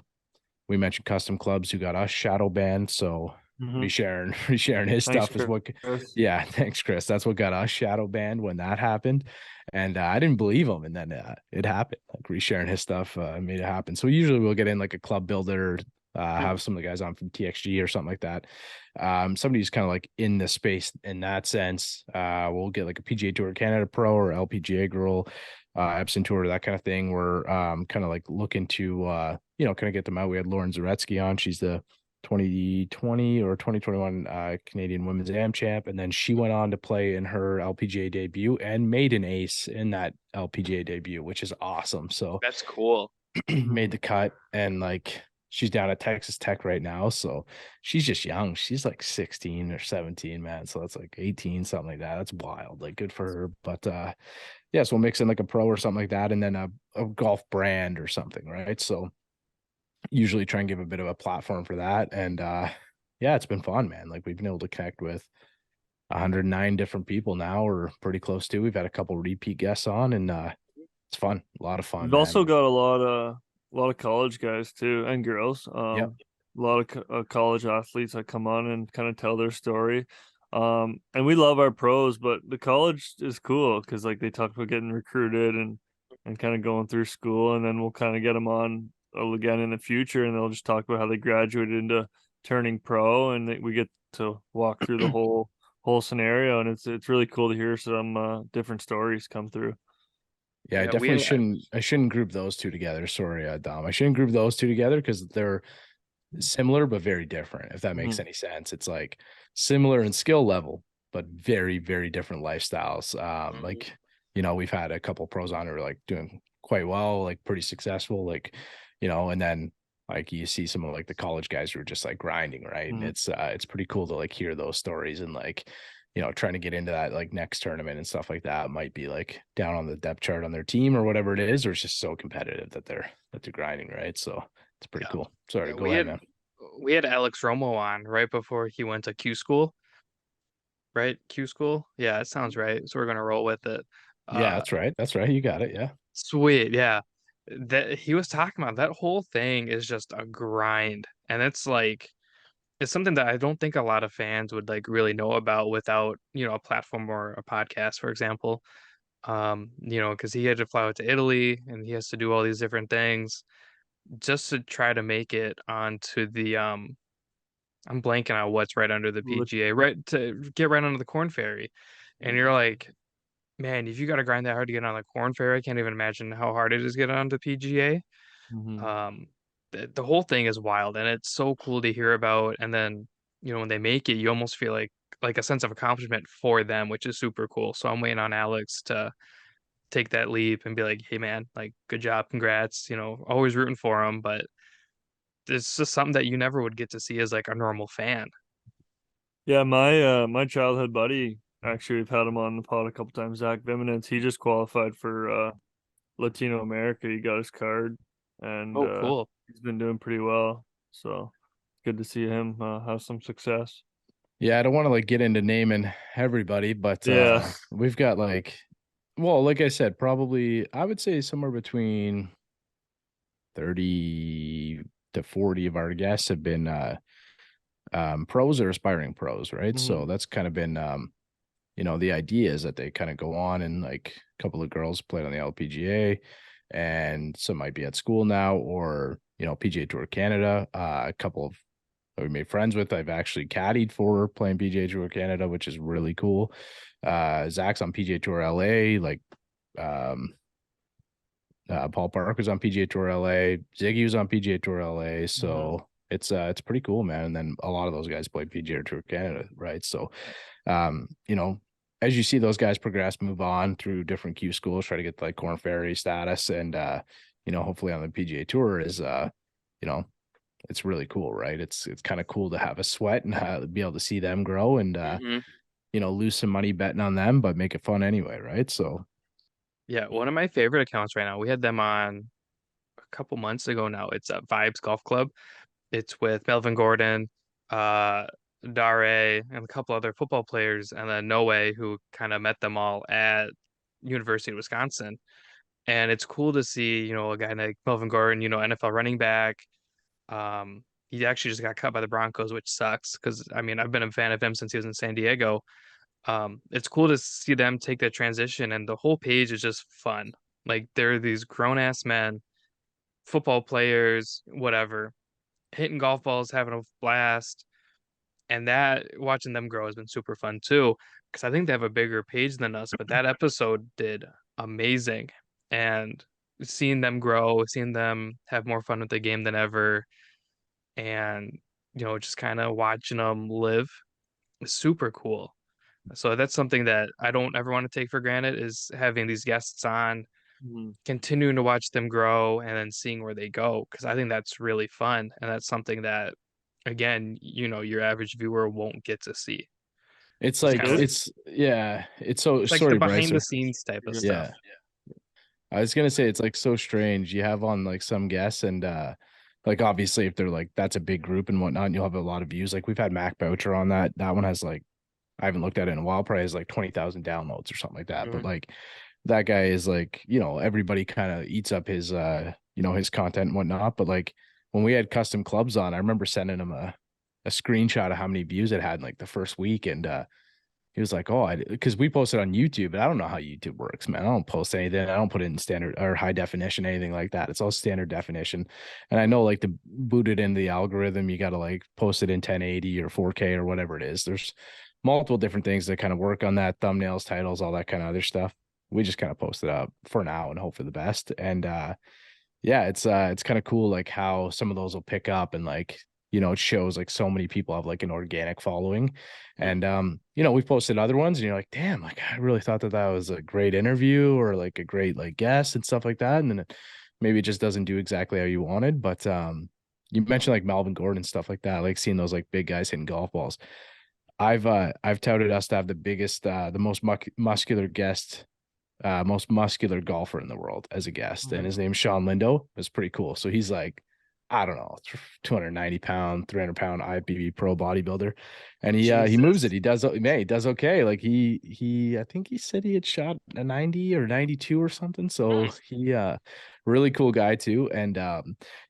we mentioned custom clubs who got us shadow banned. So Mhm. resharing his Thanks, stuff is what, Chris. yeah, thanks, Chris. That's what got us shadow banned when that happened. And I didn't believe him. And then it happened. Like resharing his stuff made it happen. So usually we'll get in like a club builder, have some of the guys on from TXG or something like that. Somebody who's kind of like in the space in that sense. We'll get like a PGA Tour Canada Pro or LPGA girl, Epson Tour, that kind of thing. We're kind of like looking to kind of get them out. We had Lauren Zaretsky on. She's the 2020 or 2021 Canadian Women's Am champ, and then she went on to play in her LPGA debut and made an ace in that LPGA debut, which is awesome. So That's cool. made the cut, and like she's down at Texas Tech right now, so she's just young. She's like 16 or 17, man. So that's like 18, something like that. That's wild. Like good for her. But yeah, so we'll mix in like a pro or something like that, and then a golf brand or something, right? So usually try and give a bit of a platform for that. And yeah, it's been fun, man. Like we've been able to connect with 109 different people now, or pretty close to. We've had a couple repeat guests on, and it's fun, a lot of fun, We've man. also got a lot of college guys too and girls. Yep. A lot of college athletes that come on and kind of tell their story. And we love our pros, but the college is cool because like they talk about getting recruited and kind of going through school, and then we'll kind of get them on again in the future, and they'll just talk about how they graduated into turning pro, and we get to walk through the whole scenario, and it's really cool to hear some different stories come through. Yeah, I Yeah, definitely we shouldn't group those two together. Sorry, Dom. I shouldn't group those two together because they're similar but very different, if that makes Mhm. any sense. It's like similar in skill level, but very, very different lifestyles. Mhm. Like we've had a couple pros on who are like doing quite well, like pretty successful, like, and then like you see some of like the college guys who are just like grinding, right? And it's pretty cool to like hear those stories and like, trying to get into that like next tournament and stuff like that might be like down on the depth chart on their team or whatever it is, or it's just so competitive that they're grinding, right? So it's pretty cool. Sorry, Yeah, go ahead, man. we had Alex Romo on right before he went to Q school, right? Q school. Yeah, it sounds right. So we're gonna roll with it. Yeah, Uh, that's right. That's right. You got it. Yeah. Sweet, yeah. That he was talking about that whole thing is just a grind. And it's like it's something that I don't think a lot of fans would like really know about without, a platform or a podcast, for example. Because he had to fly out to Italy and he has to do all these different things just to try to make it onto the I'm blanking on what's right under the PGA, right to get right under the Corn Ferry. And you're like, man, if you got to grind that hard to get on the Corn Ferry, I can't even imagine how hard it is to get onto PGA. Mm-hmm. The whole thing is wild, and it's so cool to hear about. And then, when they make it, you almost feel like a sense of accomplishment for them, which is super cool. So I'm waiting on Alex to take that leap and be like, hey, man, like, good job, congrats. Always rooting for him, but it's just something that you never would get to see as like a normal fan. Yeah, my childhood buddy, actually we've had him on the pod a couple times, Zach Viminance. He just qualified for Latino America. He got his card, and Oh, cool. he's been doing pretty well. So good to see him have some success. Yeah, I don't want to like get into naming everybody, but Yeah. we've got like, well, like I said, probably I would say somewhere between 30 to 40 of our guests have been pros or aspiring pros, right? So Mm-hmm. that's kind of been the idea is that they kind of go on, and like a couple of girls played on the LPGA and some might be at school now, or PGA Tour Canada. A couple of that we made friends with, I've actually caddied for playing PGA Tour Canada, which is really cool. Zach's on PGA Tour LA, like Paul Parker's on PGA Tour LA, Ziggy was on PGA Tour LA, so it's pretty cool, man. And then a lot of those guys play PGA Tour Canada, right? So as you see those guys progress, move on through different Q schools, try to get like Corn Ferry status, and hopefully on the PGA Tour is it's really cool, right? It's kind of cool to have a sweat and be able to see them grow and Hmm. lose some money betting on them, but make it fun anyway, right? So Yeah, one of my favorite accounts right now. We had them on a couple months ago now. It's a Vibes Golf Club. It's with Melvin Gordon, uh, Dare, and a couple other football players, and then Noe, who kind of met them all at University of Wisconsin. And it's cool to see, a guy like Melvin Gordon, NFL running back. He actually just got cut by the Broncos, which sucks because I mean I've been a fan of him since he was in San Diego. It's cool to see them take that transition, and the whole page is just fun. Like they're these grown ass men, football players, whatever, hitting golf balls, having a blast, and that watching them grow has been super fun too. Because I think they have a bigger page than us, but that episode did amazing, and seeing them grow, seeing them have more fun with the game than ever, and just kind of watching them live is super cool. So that's something that I don't ever want to take for granted is having these guests on, Mm-hmm. continuing to watch them grow and then seeing where they go because I think that's really fun and that's something that again, your average viewer won't get to see. it's So it's It's kind like of like good. it's so it's like the sorry, Bryce. behind the scenes type of stuff. Yeah. I was gonna say it's like so strange. You have on like some guests and like obviously if they're like that's a big group and whatnot, and you'll have a lot of views. Like we've had Mac Boucher on that. That one has like I haven't looked at it in a while, probably has like 20,000 downloads or something like that. But Mhm. like that guy is like, everybody kind of eats up his his content and whatnot. But like when we had custom clubs on, I remember sending him a screenshot of how many views it had in like the first week. And he was like, oh, because we posted on YouTube, but I don't know how YouTube works, man. I don't post anything. I don't put it in standard or high definition, anything like that. It's all standard definition. And I know like to boot it into the algorithm, you got to like post it in 1080 or 4K or whatever it is. There's multiple different things that kind of work on that, thumbnails, titles, all that kind of other stuff. We just kind of post it up for now and hope for the best. And yeah, it's kind of cool like how some of those will pick up and like it shows like so many people have like an organic following. And we've posted other ones and you're like, damn, like I really thought that was a great interview or like a great like guest and stuff like that. And then maybe it just doesn't do exactly how you wanted. But you mentioned like Melvin Gordon and stuff like that, like seeing those like big guys hitting golf balls. I've touted us to have the biggest, the most muscular guest, most muscular golfer in the world as a guest, and his name's Sean Lindo. It's pretty cool. So he's like, I don't know, 290-pound, 300-pound IFBB pro bodybuilder, and he moves it. He does, man, he does okay. Like I think he said he had shot a 90 or 92 or something. So he really cool guy too, and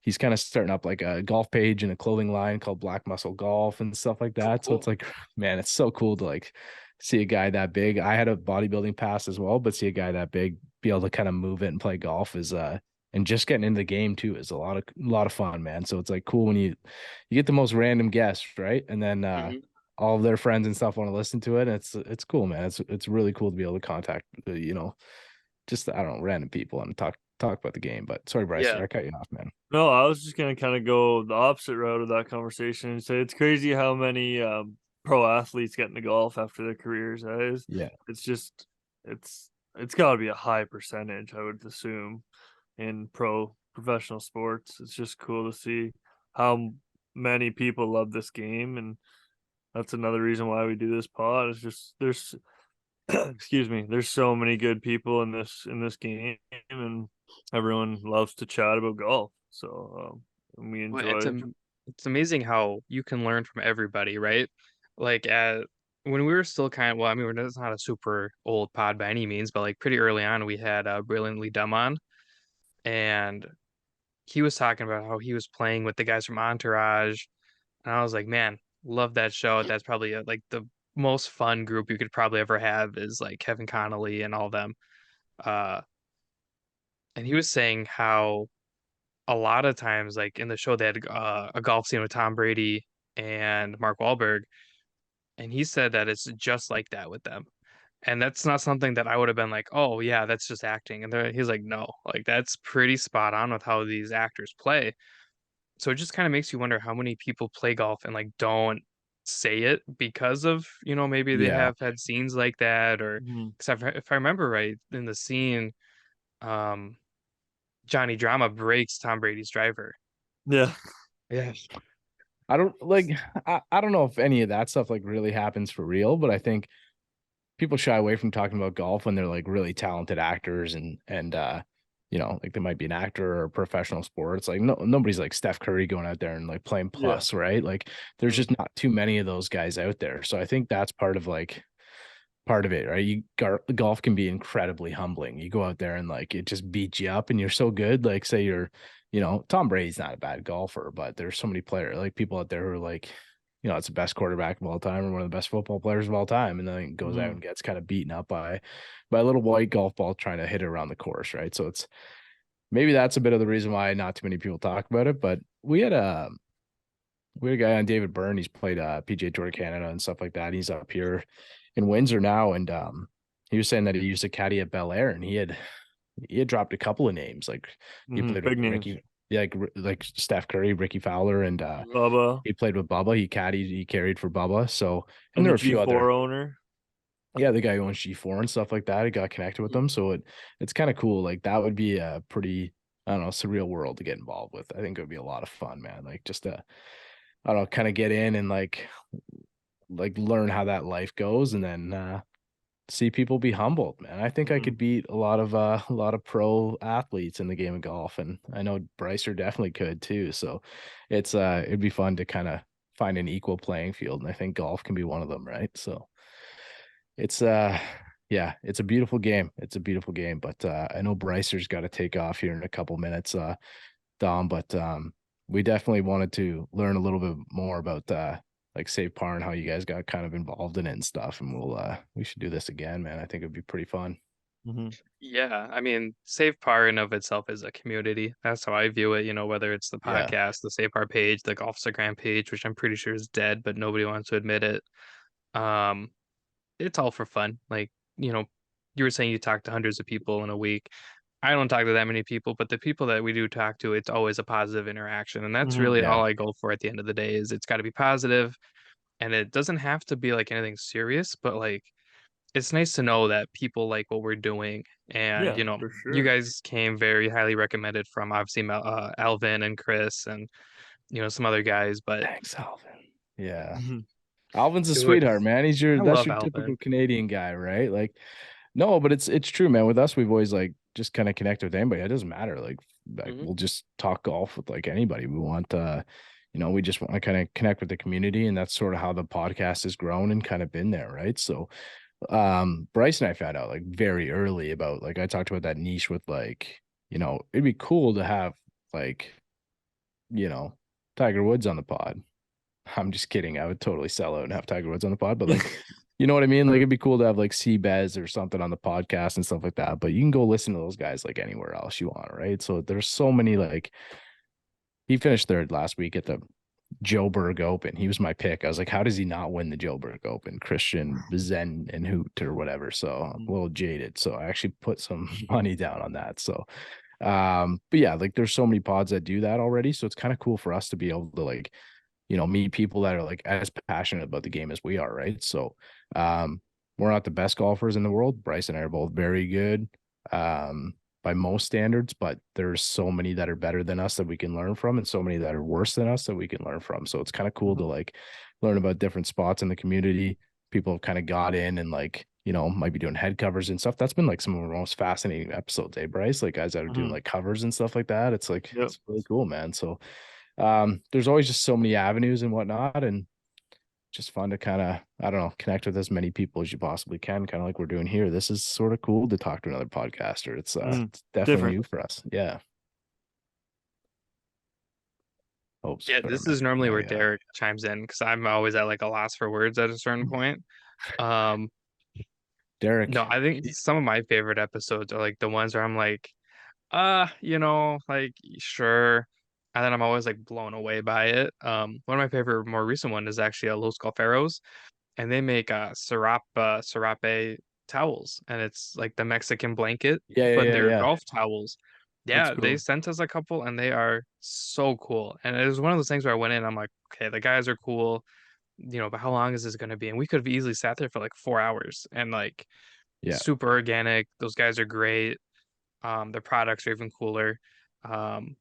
he's kind of starting up like a golf page and a clothing line called Black Muscle Golf and stuff like that. Cool. So it's like, man, it's so cool to like see a guy that big. I had a bodybuilding past as well, but see a guy that big be able to kind of move it and play golf is and just getting into the game too is a lot of fun, man. So it's like cool when you get the most random guests, right? And then all of their friends and stuff want to listen to it. And it's cool, man. It's really cool to be able to contact just I don't know, random people and talk about the game. But sorry, Bryce, I cut you off, man. No, I was just gonna kind of go the opposite route of that conversation and say it's crazy how many pro athletes get into golf after their careers. It's just it's got to be a high percentage, I would assume, in professional sports. It's just cool to see how many people love this game, and that's another reason why we do this pod. It's just there's excuse me, there's so many good people in this game, and everyone loves to chat about golf. So we enjoy. It's amazing how you can learn from everybody, right? Like when we were still kind of, well, I mean, it's not a super old pod by any means, but like pretty early on, we had Brilliantly Dumb on, and he was talking about how he was playing with the guys from Entourage, and I was like, man, love that show. That's probably like the most fun group you could probably ever have is like Kevin Connolly and all them. Uh, and he was saying how a lot of times, like in the show, they had a golf scene with Tom Brady and Mark Wahlberg, and he said that it's just like that with them. And that's not something that I would have been like, oh yeah, that's just acting. And he's like, no, like that's pretty spot on with how these actors play. So it just kind of makes you wonder how many people play golf and like don't say it because of, maybe they Yeah. have had scenes like that, or because if I remember right in the scene, um, Johnny Drama breaks Tom Brady's driver. Yeah. Yeah. I don't like I don't know if any of that stuff like really happens for real, but I think people shy away from talking about golf when they're like really talented actors and like they might be an actor or a professional sport. It's like nobody's like Steph Curry going out there and like playing plus, right? Like there's just not too many of those guys out there. So I think that's part of it, right? Golf can be incredibly humbling. You go out there and like it just beats you up and you're so good. Like say you're, Tom Brady's not a bad golfer, but there's so many players, like people out there who are like, it's the best quarterback of all time or one of the best football players of all time. And then goes out and gets kind of beaten up by a little white golf ball trying to hit it around the course, right? So maybe that's a bit of the reason why not too many people talk about it. But we had a guy on, David Byrne. He's played PGA Tour Canada and stuff like that. He's up here in Windsor now, and he was saying that he used to caddy at Bel Air, and he had dropped a couple of names. Like he played with Ricky, like Steph Curry, Ricky Fowler, and Bubba. He played with Bubba. He carried for Bubba. So and there the were a few G4 other owner. Yeah, the guy who owns G4 and stuff like that. He got connected with them. So it's kind of cool. Like that would be a pretty, I don't know, surreal world to get involved with. I think it would be a lot of fun, man. Like just to, I don't know, kind of get in and like learn how that life goes and then see people be humbled, man. I think I could beat a lot of pro athletes in the game of golf. And I know Brycer definitely could too. So it'd be fun to kind of find an equal playing field. And I think golf can be one of them, right? So it's it's a beautiful game. It's a beautiful game. But I know Brycer's got to take off here in a couple minutes, Dom. But we definitely wanted to learn a little bit more about like Save Par and how you guys got kind of involved in it and stuff. And we should do this again, man. I think it'd be pretty fun. Yeah, I mean, Save Par in of itself is a community. That's how I view it. Whether it's the podcast, the Save Par page, the Golfstagram page, which I'm pretty sure is dead, but nobody wants to admit it. It's all for fun. Like, you were saying you talk to hundreds of people in a week. I don't talk to that many people, but the people that we do talk to, it's always a positive interaction. And that's Mhm. really Yeah. all I go for at the end of the day is it's got to be positive, and it doesn't have to be like anything serious, but like it's nice to know that people like what we're doing. And, Yeah, you know, for you sure. guys came very highly recommended from obviously Alvin and Chris and, you know, some other guys, but Thanks, Alvin. Yeah. Mhm. Alvin's a it would, sweetheart, man. I That's love your Alvin. typical Canadian guy, right? Like, no, but it's true, man. With us, we've always like just kind of connected with anybody. It doesn't matter. Like Hmm. we'll just talk golf with like anybody. We want we just want to kind of connect with the community, and that's sort of how the podcast has grown and kind of been there, right? So Bryce and I found out like very early about like I talked about that niche with like, it'd be cool to have like, you know, Tiger Woods on the pod. I'm just kidding. I would totally sell out and have Tiger Woods on the pod, but like, you know what I mean? Like, it'd be cool to have like Seabez or something on the podcast and stuff like that. But you can go listen to those guys like anywhere else you want, right? So there's so many like he finished third last week at the Joburg Open. He was my pick. I was like, how does he not win the Joburg Open? Christian Zen and Hoot or whatever. So I'm a little jaded. So I actually put some money down on that. So but yeah, like there's so many pods that do that already. So it's kind of cool for us to be able to like meet people that are like as passionate about the game as we are, right? So we're not the best golfers in the world. Bryce and I are both very good by most standards, but there's so many that are better than us that we can learn from, and so many that are worse than us that we can learn from. So it's kind of cool to like learn about different spots in the community. People have kind of got in and like, might be doing head covers and stuff. That's been like some of our most fascinating episodes, eh, Bryce? Like guys that are doing Mhm. like covers and stuff like that. It's like, Yep. it's really cool, man. So there's always just so many avenues and whatnot, and just fun to kind of, I don't know, connect with as many people as you possibly can, kind of like we're doing here. This is sort of cool to talk to another podcaster. Mhm. It's definitely Different. new for us. Yeah. Hopes Yeah, better this man. is normally where Yeah. Derek chimes in because I'm always at like a loss for words at a certain point. Um, no, Derek. I think some of my favorite episodes are like the ones where I'm like, like sure. And then I'm always like blown away by it. One of my favorite more recent one is actually Los Golferos, and they make serape towels, and it's like the Mexican blanket, Yeah, yeah, but yeah, they're yeah. golf towels. That's Yeah, they cool. sent us a couple, and they are so cool. And it was one of those things where I went in, I'm like, okay, the guys are cool, but how long is this going to be? And we could have easily sat there for like 4 hours, and like Yeah. super organic. Those guys are great. Their products are even cooler. Um,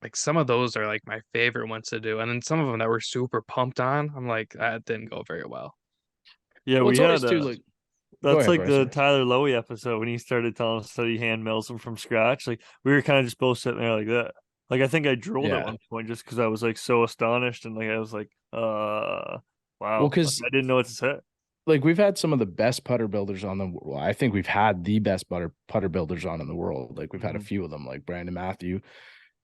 like some of those are like my favorite ones to do, and then some of them that we're super pumped on, I'm like, that didn't go very well. Yeah, Well, we it's had always too like go that's ahead, like Bryce. the Sorry. Tyler Lowy episode when he started telling us that he hand mills them from scratch. Like we were kind of just both sitting there like that. Like I think I drooled at Yeah. one point just because I was like so astonished and like I was like, Well, wow. Like, because I didn't know what to say. like we've had some of the best putter builders on the well, I think we've had the best putter builders on in the world. Like we've had a Mhm. few of them, like Brandon Matthew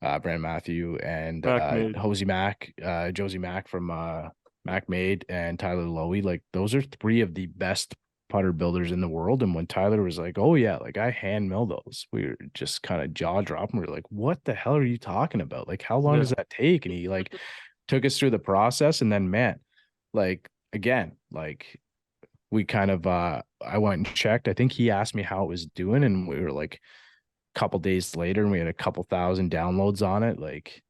and Mac made. Josie Mack from Mac Made and Tyler Lowy. Like those are three of the best putter builders in the world. And when Tyler was like, "Oh yeah, like I hand mill those," we were just kind of jaw dropping. We are like, "What the hell are you talking about? Like how long Yeah. does that take?" And he like took us through the process, and then man, like again, like we kind of I went and checked. I think he asked me how it was doing, and we were like a couple days later, and we had a couple thousand downloads on it, like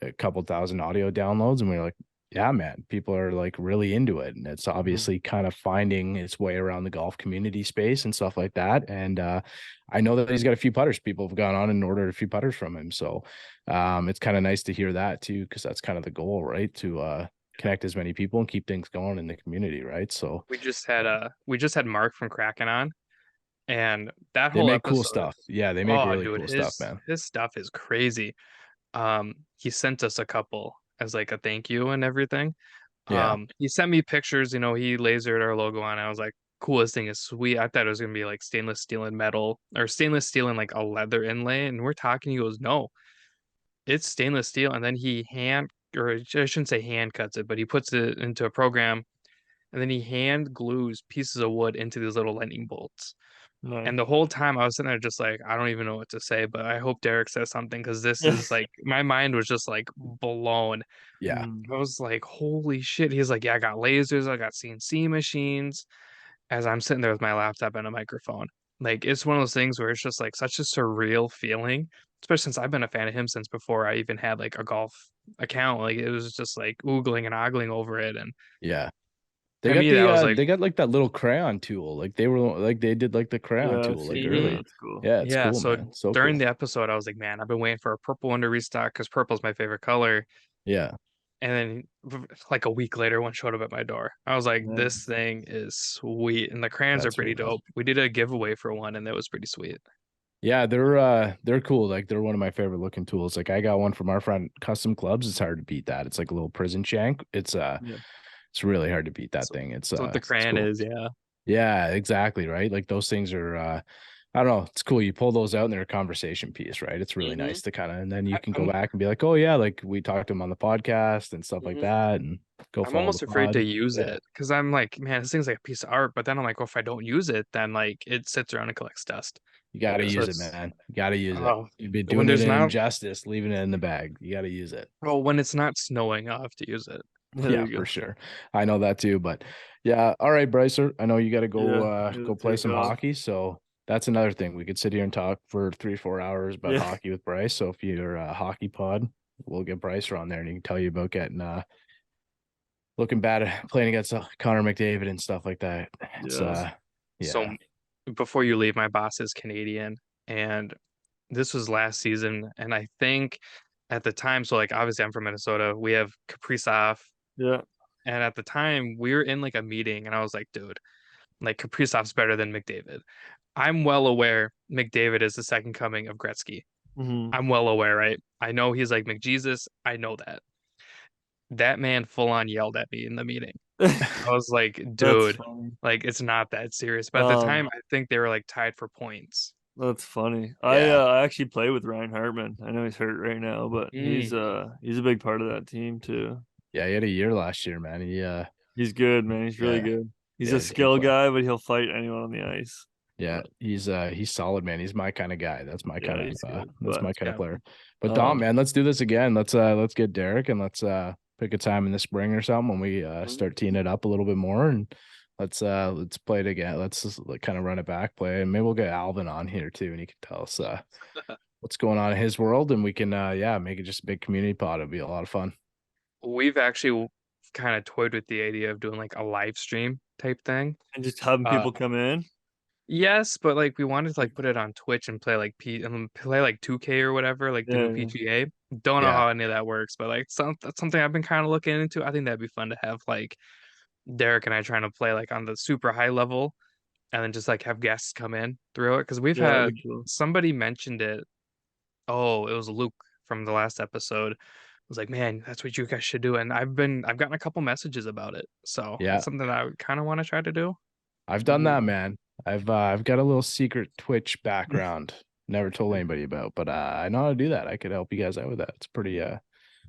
a couple thousand audio downloads, and we were like, yeah, man, people are like really into it, and it's Mhm. obviously kind of finding its way around the golf community space and stuff like that. And I know that he's got a few putters. People have gone on and ordered a few putters from him, so it's kind of nice to hear that too, because that's kind of the goal, right? To connect as many people and keep things going in the community, right? So We just had Mark from Kraken on, and that they whole make cool episode, stuff. Yeah, they make oh really dude, cool stuff, his man. his stuff is crazy. He sent us a couple as like a thank you and everything. Yeah. He sent me pictures, he lasered our logo on. I was like, cool, this thing is sweet. I thought it was gonna be like stainless steel and metal or stainless steel and like a leather inlay. And we're talking, he goes, no, it's stainless steel. And then he or I shouldn't say hand cuts it, but he puts it into a program and then he hand glues pieces of wood into these little lightning bolts. Nice. And the whole time I was sitting there just like, I don't even know what to say, but I hope Derek says something because this Yeah. is like my mind was just like blown. Yeah. Mm. I was like, holy shit. He's like, yeah, I got lasers, I got CNC machines as I'm sitting there with my laptop and a microphone. Like it's one of those things where it's just like such a surreal feeling, especially since I've been a fan of him since before I even had like a golf account. Like it was just like oogling and ogling over it. And Yeah. to me, that was like, They got like that little crayon tool. Like they were like they did like the crayon Yeah, I've tool like seen that. mhm. early. That's cool. Yeah, it's Yeah. cool, So man. So during cool. the episode, I was like, man, I've been waiting for a purple one to restock because purple's my favorite color. Yeah. And then like a week later, one showed up at my door. I was like, Yeah. this thing is sweet. And the crayons are That's pretty really cool. dope. We did a giveaway for one and that was pretty sweet. Yeah, they're cool. Like they're one of my favorite looking tools. Like I got one from our friend Custom Clubs. It's hard to beat that. It's like a little prison shank. Yeah. It's really hard to beat that So thing. It's that's what the it's crayon cool. is. Yeah. Yeah, exactly, right? Like those things are I don't know, it's cool. You pull those out and they're a conversation piece, right? It's really Hmm. nice to kind of and then you can go I'm back and be like, "Oh yeah, like we talked to him on the podcast and stuff like mhm. that and go I'm follow the almost afraid to pod." use Yeah. it because I'm like, man, this thing's like a piece of art. But then I'm like, well, if I don't use it, then like it sits around and collects dust. You got to So use it, it's man. You got to use it. oh, You've been when doing it there's an not injustice, leaving it in the bag. You got to use it. well, when it's not snowing, I'll have to use it. There Yeah, you for go. sure. I know that too, but yeah. All right, Brycer. I know you got to Yeah. go Gotta play take some off. hockey, so that's another thing. We could sit here and talk for 3-4 hours about Yeah. hockey with Bryce. So if you're a hockey pod, we'll get Bryce on there and he can tell you about getting looking bad at playing against Connor McDavid and stuff like that. It's Yeah. So yeah. before you leave, my boss is Canadian, and this was last season, and I think at the time, so like obviously I'm from Minnesota, we have Kaprizov, Yeah. and at the time we were in like a meeting, and I was like, dude, like Kaprizov's better than McDavid. I'm well aware McDavid is the second coming of Gretzky. Hmm. I'm well aware, right? I know he's like McJesus. I know that. That man full on yelled at me in the meeting. I was like, That's dude, funny. like it's not that serious. But at the time, Um, I think they were like tied for points. that's funny. Yeah. I actually play with Ryan Hartman. I know he's hurt right now, but Mm. he's a big part of that team too. Yeah, he had a year last year, man. He's good, man. He's really Yeah. good. He's Yeah, a he's a good skill player. guy, but he'll fight anyone on the ice. Yeah, he's solid, man. He's my kind of guy. That's my Yeah, kind of he's good. that's But my kind of Yeah. player. But Dom, um, man, let's do this again. Let's get Derek and let's pick a time in the spring or something when we Mhm. start teeing it up a little bit more and let's play it again. Let's just like, kind of run it back, play, and maybe we'll get Alvin on here too, and he can tell us what's going on in his world, and we can yeah, make it just a big community pod. It'll be a lot of fun. We've actually kind of toyed with the idea of doing like a live stream type thing. and just having Uh, people come in. Yes, but like we wanted to like put it on Twitch and play like play like 2K or whatever, like do a Yeah. PGA. Don't know Yeah. how any of that works, but like that's something I've been kind of looking into. I think that'd be fun to have like Derek and I trying to play like on the super high level and then just like have guests come in through it because we've Yeah, that'd had be cool. somebody mentioned it. Oh, it was Luke from the last episode. Was like, man, that's what you guys should do. And I've gotten a couple messages about it. So Yeah, it's something that I would kind of want to try to do. I've done that, Mhm. man. I've got a little secret Twitch background. Never told anybody about, but I know how to do that. I could help you guys out with that. It's pretty All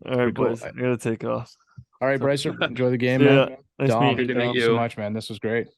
right, pretty cool. boys. I gotta take off. All right, So- Bryce, enjoy the game, See man. ya. Nice Dom, meeting Good to you. meet thank you so you. much, man. This was great.